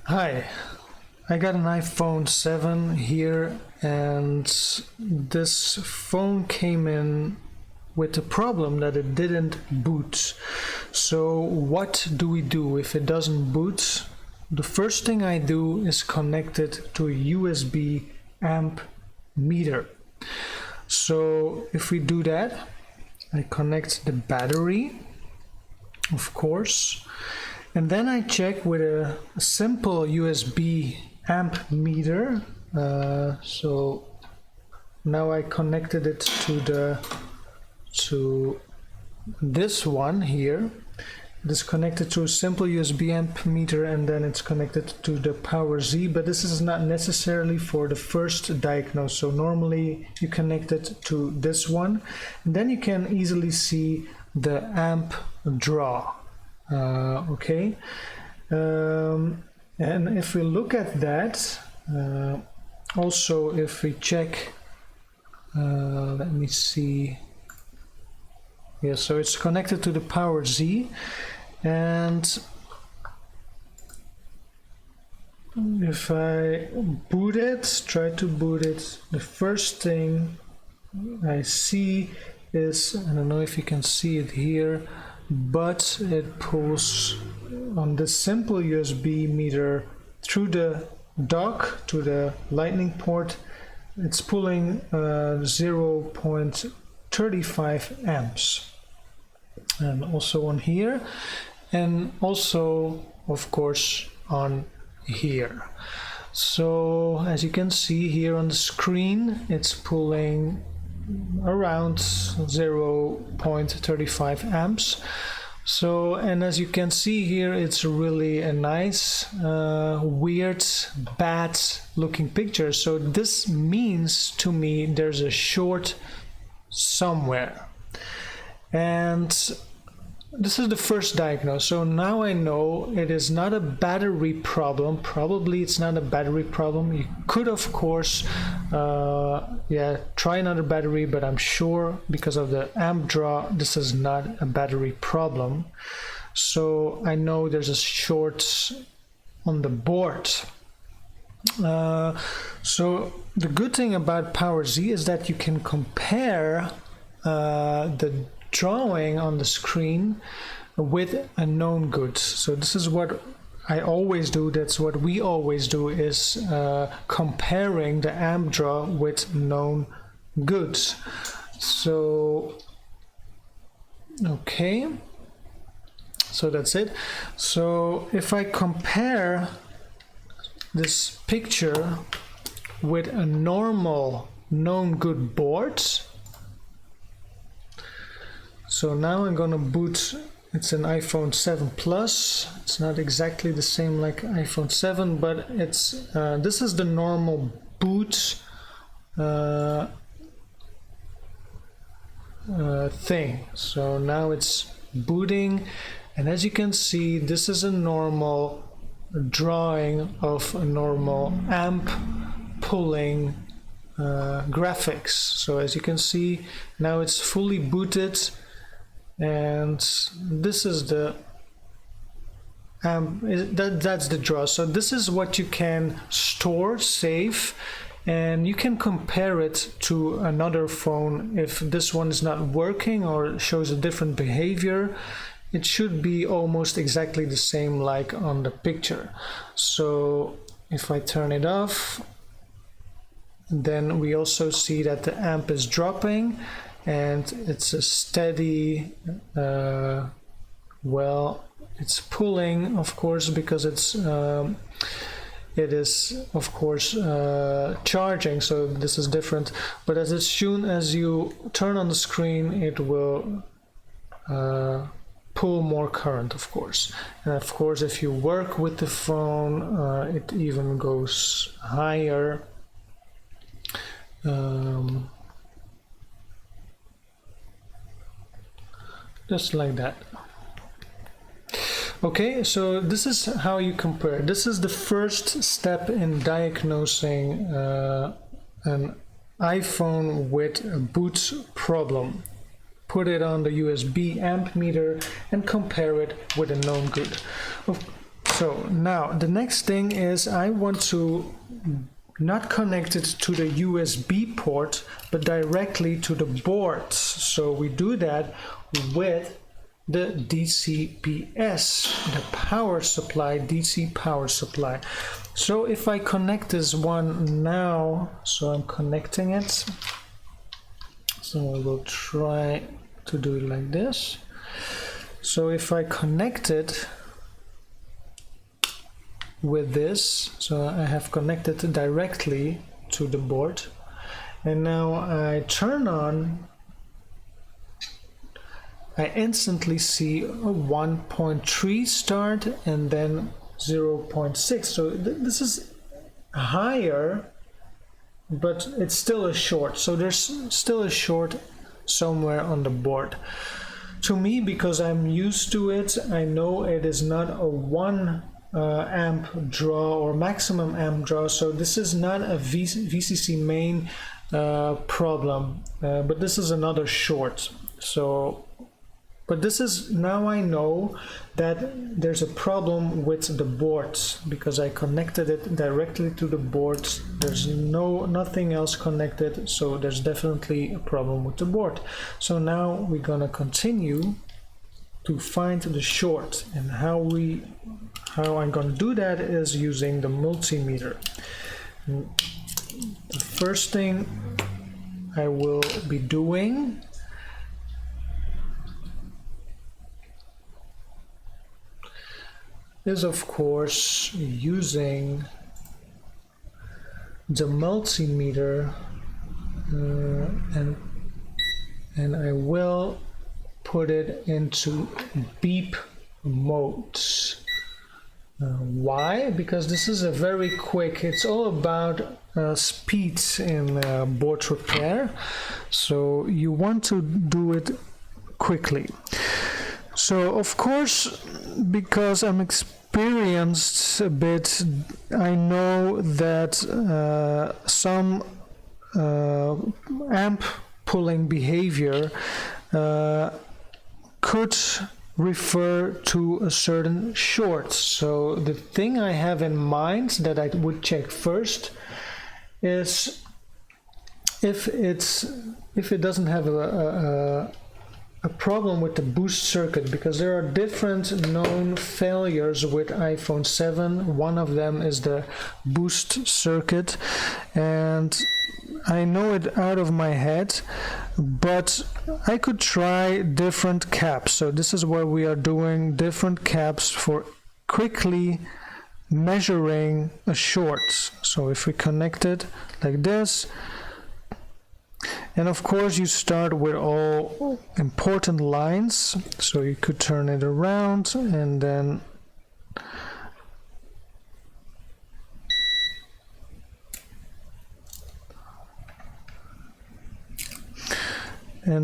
Hi, I got an iPhone 7 here, and this phone came in with the problem that it didn't boot. So what do we do if it doesn't boot? The first thing I do is connect it to a USB amp meter. So if we do that, I connect the battery, of course, and then I check with a simple USB amp meter. So now I connected it to this one here. It is connected to a simple USB amp meter, and then it's connected to the power Z, but this is not necessarily for the first diagnose. So normally you connect it to this one, and then you can easily see the amp draw. Okay, and if we look at that, also if we check, let me see. Yeah, so it's connected to the power Z, and if I boot it, try to boot it, the first thing I see is, I don't know if you can see it here, but it pulls on this simple USB meter through the dock to the lightning port. It's pulling 0.35 amps, and also on here, and also of course on here. So as you can see here on the screen, it's pulling around 0.35 amps. So, and as you can see here, it's really a nice weird bad looking picture. So this means to me there's a short somewhere, and this is the first diagnose. So now I know it is not a battery problem. Probably it's not a battery problem. You could of course try another battery, but I'm sure because of the amp draw this is not a battery problem. So I know there's a short on the board. So the good thing about power Z is that you can compare the drawing on the screen with a known good. So this is what I always do, that's what we always do, is comparing the amp draw with known goods. So okay, so that's it. So if I compare this picture with a normal known good board, so now I'm gonna boot. It's an iPhone 7 Plus. It's not exactly the same like iPhone 7, but it's this is the normal boot thing. So now it's booting, and as you can see, this is a normal drawing of a normal amp pulling graphics. So as you can see, now it's fully booted, and this is the that's the draw. So this is what you can store, save, and you can compare it to another phone. If this one is not working or shows a different behavior, it should be almost exactly the same like on the picture. So if I turn it off, then we also see that the amp is dropping, and it's a steady, well, it's pulling, of course, because it is of course charging, so this is different. But as soon as you turn on the screen, it will pull more current, of course. And of course, if you work with the phone, it even goes higher. Just like that. Okay, so this is how you compare. This is the first step in diagnosing an iPhone with a boot problem. Put it on the USB amp meter and compare it with a known good. So So now the next thing is I want to not connect it to the USB port, but directly to the board. So we do that with the DCPS, the power supply, DC power supply. So if I connect this one now, so I'm connecting it. So I will try to do it like this. So if I connect it with this, so I have connected directly to the board, and now I turn on, I instantly see a 1.3 start and then 0.6. So this is higher, but it's still a short. So there's still a short somewhere on the board. To me, because I'm used to it, I know it is not a 1 amp draw or maximum amp draw, so this is not a VCC main problem, but this is another short. So but this is, now I know that there's a problem with the boards because I connected it directly to the boards. There's nothing else connected, so there's definitely a problem with the board. So now we're gonna continue to find the short, and how I'm gonna do that is using the multimeter. The first thing I will be doing is, of course, using the multimeter, and I will put it into beep modes. Why? Because this is a very quick, it's all about speed in board repair, so you want to do it quickly. So of course, because I'm experienced a bit, I know that some amp pulling behavior could refer to a certain short. So the thing I have in mind that I would check first is if it doesn't have a problem with the boost circuit, because there are different known failures with iPhone 7. One of them is the boost circuit, and I know it out of my head, but I could try different caps. So this is where we are doing different caps for quickly measuring a short. So if we connect it like this, and of course you start with all important lines, so you could turn it around and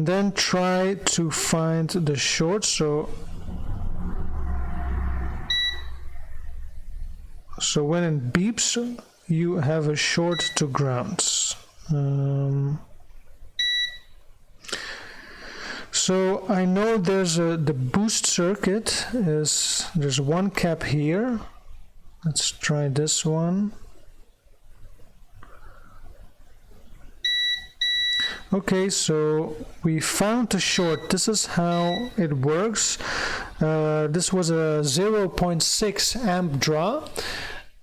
then try to find the short. So when it beeps, you have a short to grounds. So I know there's the boost circuit there's one cap here. Let's try this one. Okay, so we found the short. This is how it works. This was a 0.6 amp draw.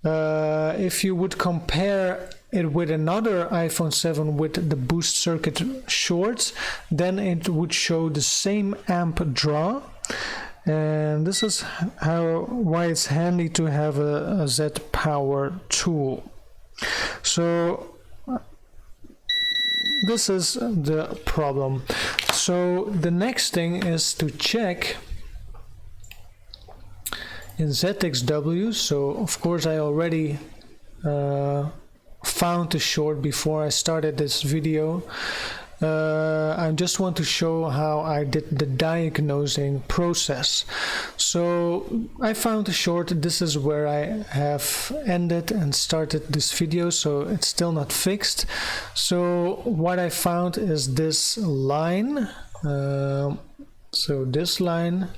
If you would compare it with another iPhone 7 with the boost circuit shorts, then it would show the same amp draw. And this is why it's handy to have a Z power tool. So this is the problem. So the next thing is to check in ZXW. So of course I already found the short before I started this video. I just want to show how I did the diagnosing process. So I found the short. This is where I have ended and started this video, so it's still not fixed. So what I found is this line. So this line,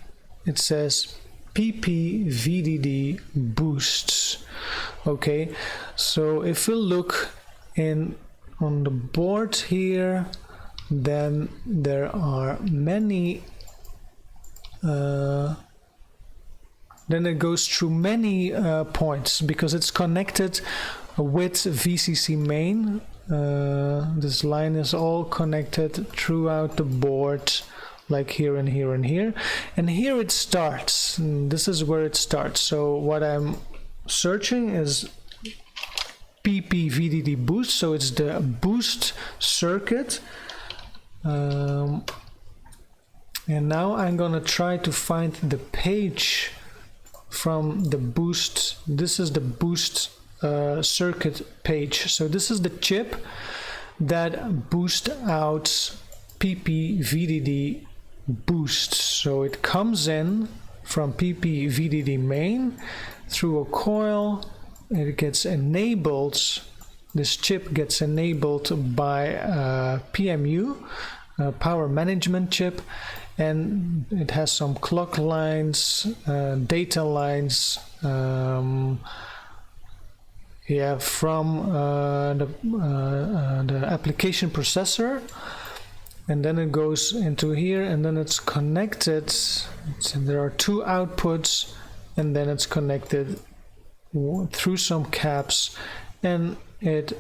it says PP-VDD boosts. Okay, so if we look in on the board here, then there are many then it goes through many points because it's connected with VCC main. This line is all connected throughout the board, like here and here and here, and here it starts. And this is where it starts. So what I'm searching is PP-VDD boost, so it's the boost circuit. And now I'm gonna try to find the page from the boost. This is the boost circuit page. So this is the chip that boosts out PP-VDD boost. So it comes in from PP-VDD main through a coil. It gets enabled. This chip gets enabled by PMU, power management chip, and it has some clock lines, data lines, from the application processor, and then it goes into here, and then it's connected. There are two outputs, and then it's connected through some caps, and it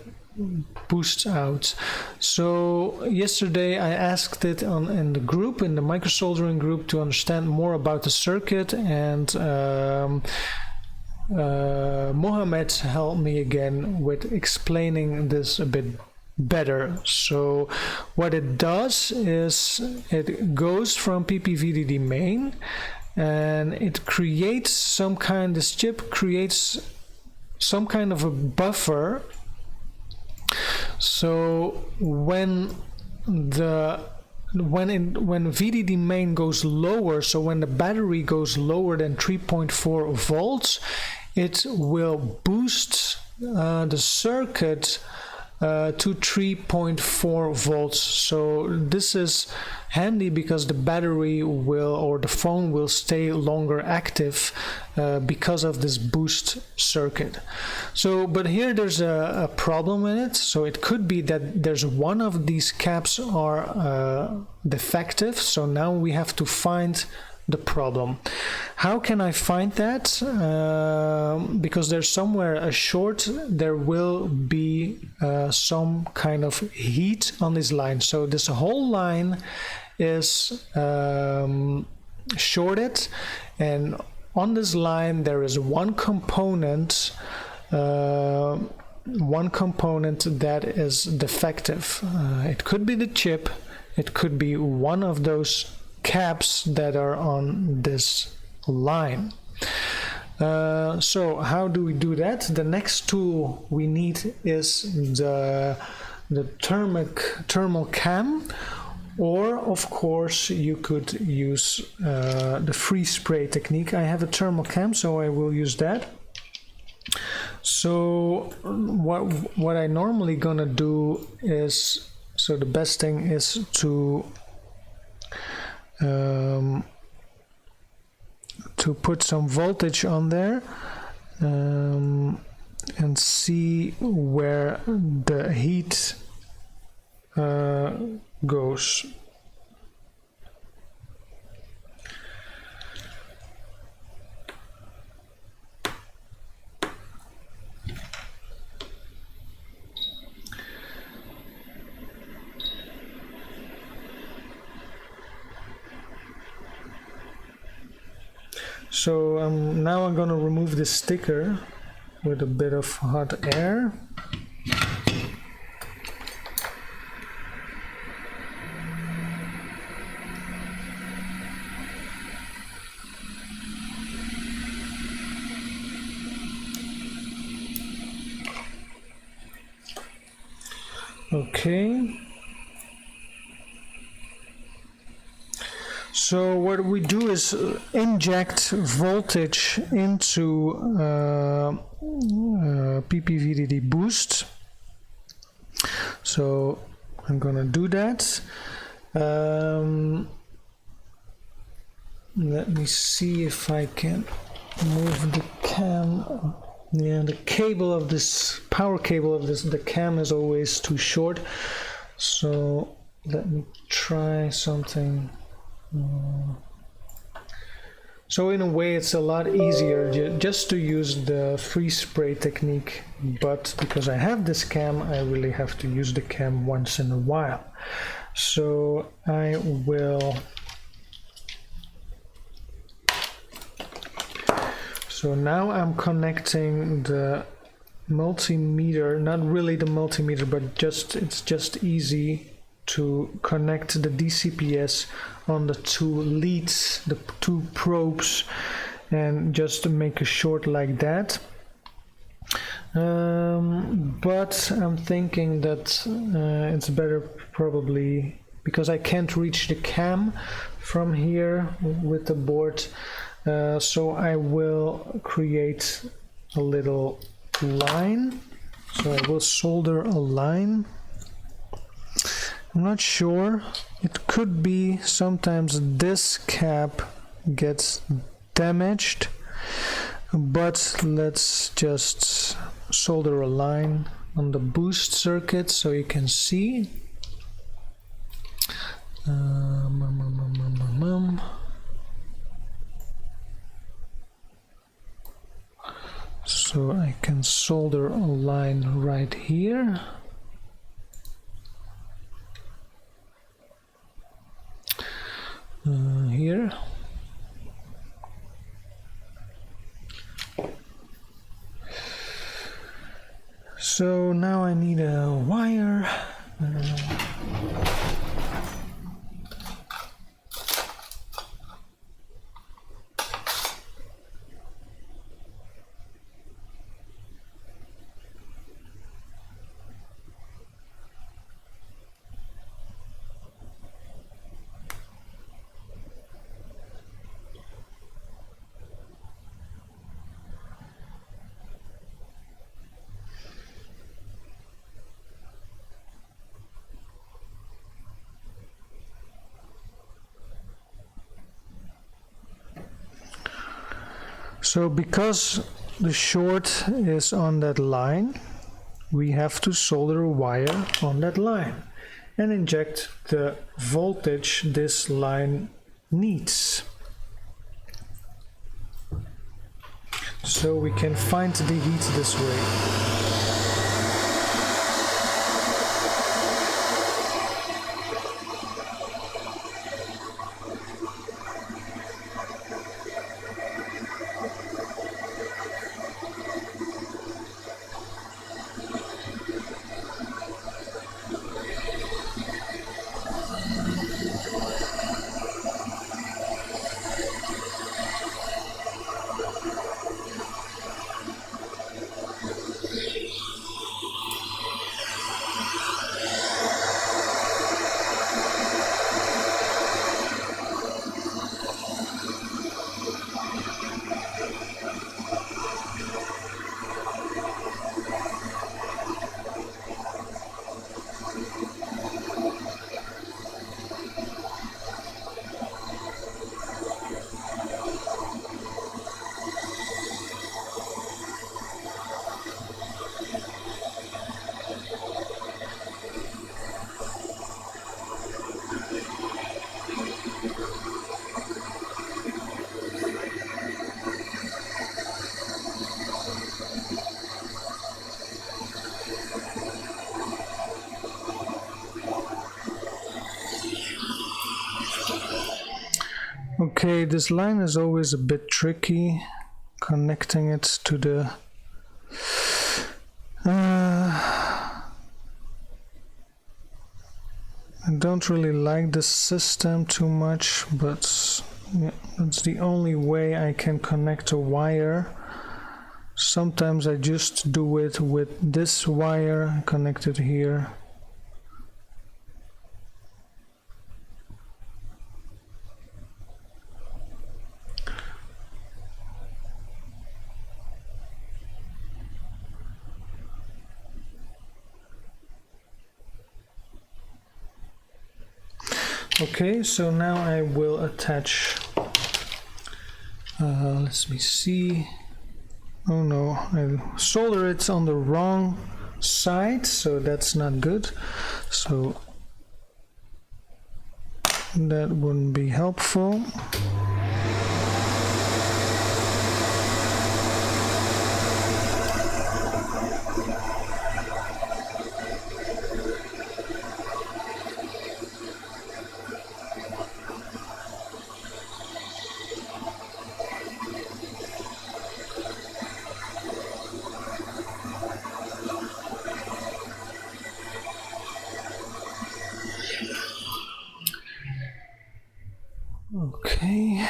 boosts out. So yesterday I asked it in the group, in the microsoldering group, to understand more about the circuit, and Mohammed helped me again with explaining this a bit better. So what it does is it goes from PP-VDD main, and it creates some kind, this chip creates some kind of a buffer. So when VDD main goes lower, so when the battery goes lower than 3.4 volts, it will boost the circuit to 3.4 volts. So this is handy because the battery will, or the phone will, stay longer active because of this boost circuit. So but here there's a problem in it. So it could be that there's one of these caps are defective. So now we have to find the problem. How can I find that? Because there's somewhere a short, there will be some kind of heat on this line. So this whole line is shorted, and on this line there is one component that is defective. It could be the chip, it could be one of those caps that are on this line. So how do we do that? The next tool we need is the thermal cam, or of course you could use the freeze spray technique. I have a thermal cam, so I will use that. So what I normally gonna do is, so the best thing is to put some voltage on there and see where the heat goes. So now I'm going to remove this sticker with a bit of hot air. Okay. So what we do is inject voltage into PP-VDD boost. So I'm gonna do that. Let me see if I can move the cam. Yeah, the cable of this, power cable of this, the cam is always too short. So let me try something. So in a way it's a lot easier just to use the freeze spray technique, but because I have this cam, I really have to use the cam once in a while. So I will... So now I'm connecting the multimeter, not really the multimeter, but it's just easy to connect the DCPS on the two leads, the two probes, and just to make a short like that. But I'm thinking that it's better probably, because I can't reach the cam from here with the board, so I will create a little line. So I will solder a line. I'm not sure, it could be sometimes this cap gets damaged, but let's just solder a line on the boost circuit so you can see. So I can solder a line right here. Here. So now I need a wire. So because the short is on that line, we have to solder a wire on that line and inject the voltage this line needs. So we can find the heat this way. Okay, this line is always a bit tricky, connecting it to the I don't really like this system too much, but yeah, that's the only way I can connect a wire. Sometimes I just do it with this wire connected here. Okay, so now I will attach Let me see. Oh no, I solder it on the wrong side, so that's not good. So that wouldn't be helpful. Okay.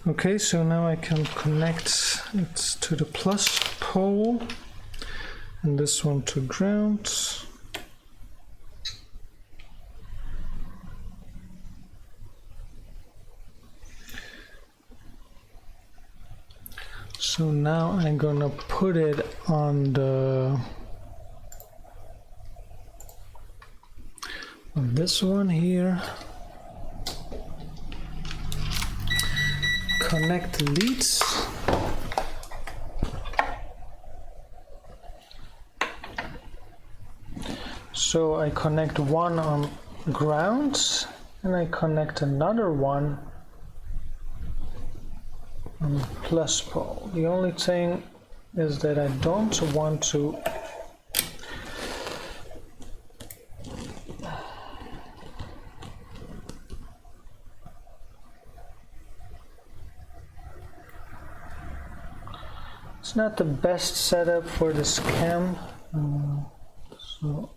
Okay, so now I can connect it to the plus pole and this one to ground. So now I'm gonna put it on this one here. Connect leads. So I connect one on ground and I connect another one on plus pole. The only thing is that I don't want to it's not the best setup for this cam. So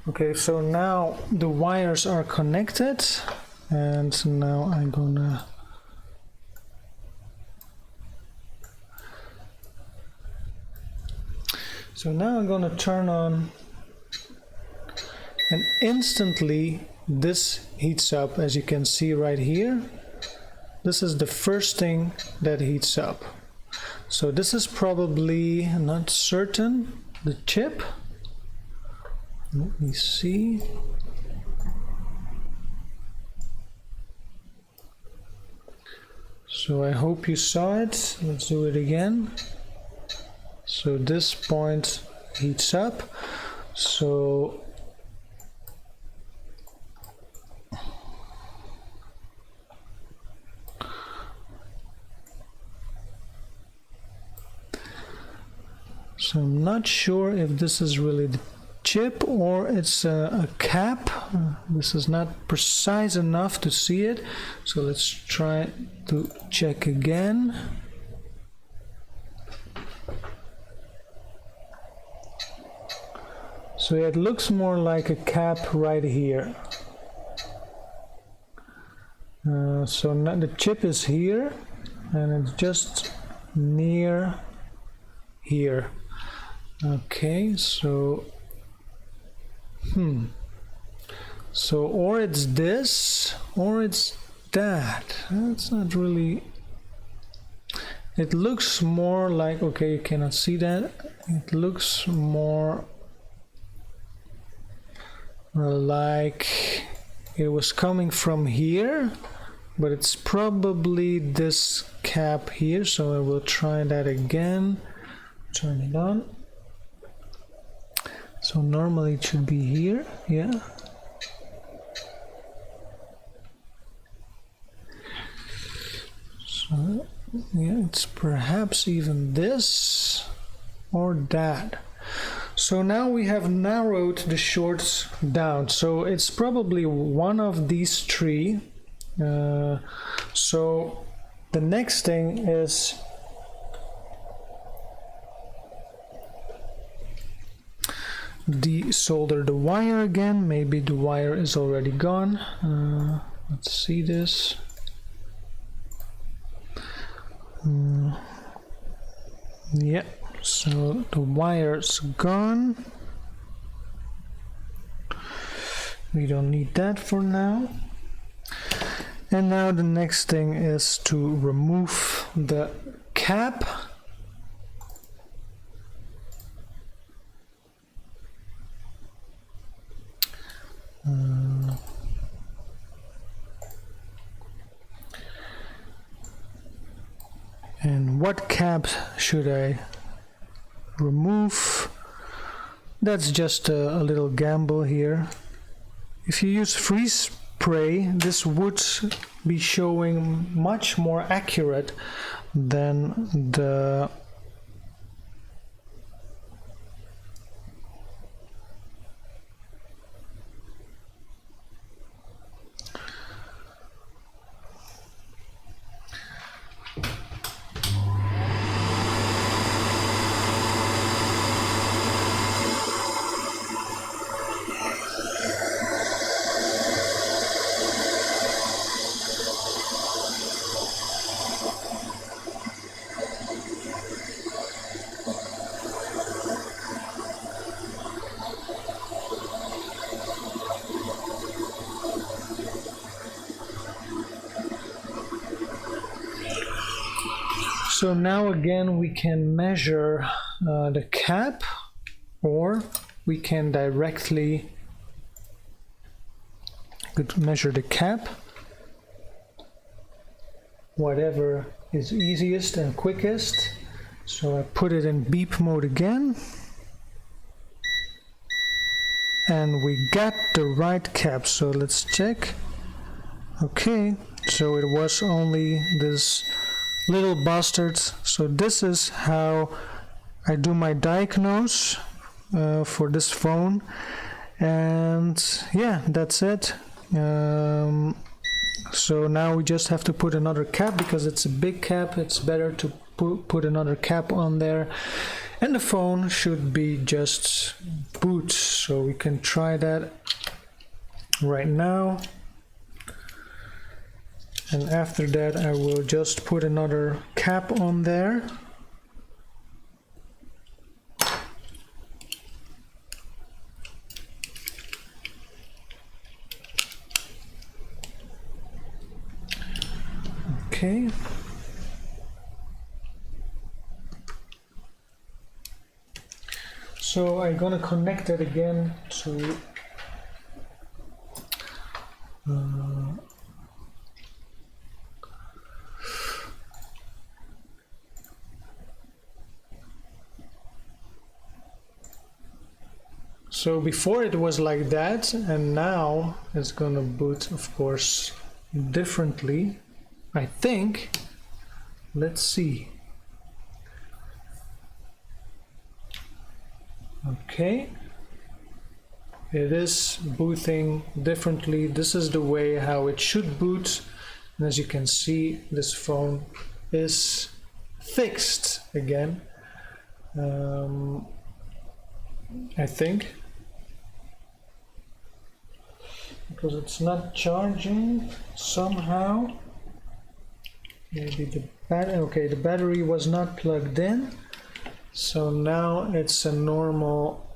okay, so now the wires are connected and now I'm gonna turn on, and instantly this heats up, as you can see right here. This is the first thing that heats up. So this is probably, not certain, the chip. Let me see. So I hope you saw it. Let's do it again. So this point heats up. So I'm not sure if this is really the chip or it's a cap. This is not precise enough to see it. So let's try to check again. So it looks more like a cap right here. So now the chip is here and it's just near here. Okay, so so or it's this or it's that. That's not really, it looks more like, okay, you cannot see that, it looks more like it was coming from here, but it's probably this cap here. So I will try that again. Turn it on. So normally it should be here, yeah. So yeah, it's perhaps even this or that. So now we have narrowed the shorts down. So it's probably one of these three. So the next thing is desolder the wire again. Maybe the wire is already gone. Let's see this. Yeah, so the wire's gone. We don't need that for now. And now the next thing is to remove the cap. what cap should I remove? That's just a little gamble here. If you use freeze spray, this would be showing much more accurate than the So now again we can measure the cap, or we can directly measure the cap, whatever is easiest and quickest. So I put it in beep mode again, and we got the right cap. So let's check. Okay, so it was only this little bastard. So this is how I do my diagnose for this phone, and yeah, that's it. So now we just have to put another cap, because it's a big cap. It's better to put another cap on there, and the phone should be just boot. So we can try that right now. And after that I will just put another cap on there. Okay. So I'm gonna connect it again to so before it was like that, and now it's gonna boot, of course, differently, I think. Let's see. Okay, it is booting differently. This is the way how it should boot, and as you can see, this phone is fixed again. I think, because it's not charging somehow. Maybe the the battery was not plugged in, so now it's a normal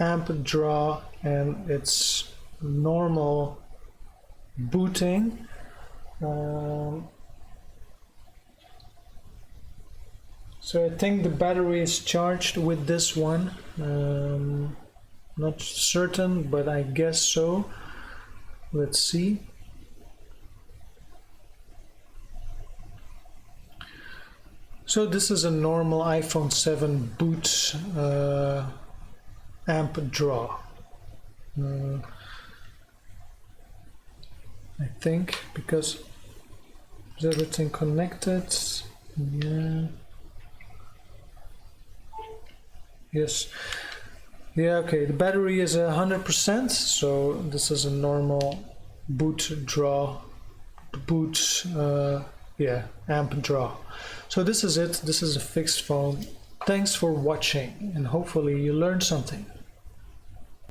amp draw and it's normal booting. So I think the battery is charged with this one. Not certain, but I guess so. Let's see. So this is a normal iPhone 7 boot amp draw. I think, because is everything connected? Yeah. Yes. Yeah, okay, the battery is 100%, so this is a normal boot draw, amp draw. So this is it. This is a fixed phone. Thanks for watching, and hopefully you learned something.